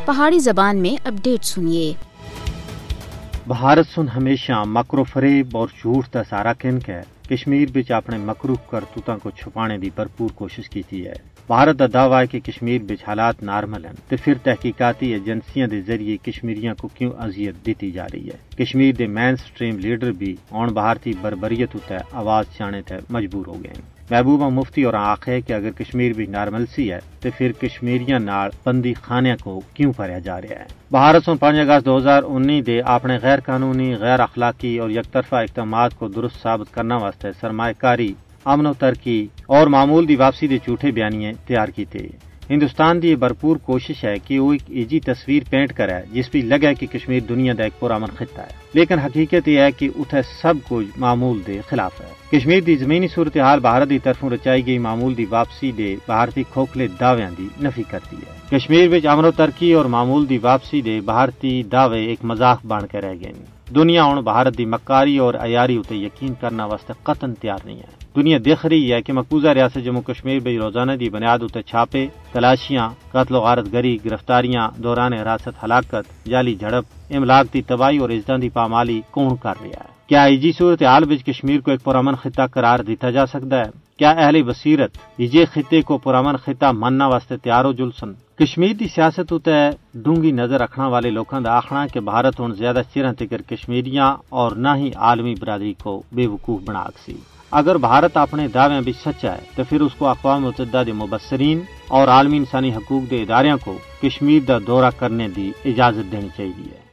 پہاڑی زبان میں اپڈیٹ سنیے۔ بھارت سن ہمیشہ مکر و فریب اور جھوٹ کا سارا کنک ہے۔ کشمیر بچ اپنے مکروح کرتوتاں کو چھپانے دی بھرپور کوشش کی ہے۔ بھارت کا دعویٰ ہے کہ کشمیر بچ حالات نارمل ہیں، تو پھر تحقیقاتی ایجنسیاں دے ذریعے کشمیریاں کو کیوں اذیت دیتی جا رہی ہے؟ کشمیر دے مین سٹریم لیڈر بھی اون بھارتی بربریت ہوتا ہے آواز چانے تے مجبور ہو گئے ہیں۔ محبوبہ مفتی اور آخ ہے کہ اگر کشمیر بھی نارمل سی ہے تو پھر کشمیریاں نال بندی خانے کو کیوں پھریا جا رہا ہے؟ بھارت سن 5 اگست 2019 دے اپنے غیر قانونی، غیر اخلاقی اور یک طرفہ اقدامات کو درست ثابت کرنا واسطے سرمایہ کاری، امن و ترقی اور معمول دی واپسی دے جھوٹے بیانیے تیار کیتے۔ ہندوستان دی یہ بھرپور کوشش ہے کہ وہ ایک ایجی تصویر پینٹ کرے جس بھی لگے کہ کشمیر دنیا دا ایک پرامن خطہ ہے، لیکن حقیقت یہ ہے کہ اتھے سب کچھ معمول دے خلاف ہے۔ کشمیر دی زمینی صورتحال بھارت دی طرفوں رچائی گئی معمول دی واپسی دے بھارتی کھوکھلے دعویاں دی نفی کرتی ہے۔ کشمیر وچ امن و ترقی اور معمول دی واپسی دے بھارتی دعوے ایک مذاق بن کے رہ گئے۔ دنیا ہن بھارت دی مکاری اور عیاری اتے یقین کرنا واسطے قطعاً تیار نہیں ہے۔ دنیا دیکھ رہی ہے کہ مقبوضہ ریاست جموں کشمیر میں روزانہ دی بنیاد اتے چھاپے، تلاشیاں، قتل و غارت گری، گرفتاریاں، دوران حراست ہلاکت، جعلی جھڑپ، املاک دی تباہی اور عزتاں دی پامالی کون کر رہا ہے؟ کیا ایجی صورتحال وچ کشمیر کو ایک پرامن خطہ قرار دیتا جا سکتا ہے؟ کیا اہل بصیرت ایجے خطے کو پرامن خطہ ماننا واسطے تیار ہو جلسن؟ کشمیر دی سیاست اتے ڈونگی نظر رکھنا والے لوکاں دا آخنا ہے کہ بھارت ہن زیادہ چیراں تکر کشمیریاں اور نہ ہی عالمی برادری کو بے وقوف بنا سی۔ اگر بھارت اپنے دعوے بھی سچا ہے تو پھر اس کو اقوام متحدہ دے مبصرین اور عالمی انسانی حقوق دے اداریاں کو کشمیر دا دورہ کرنے دی اجازت دینی چاہیے۔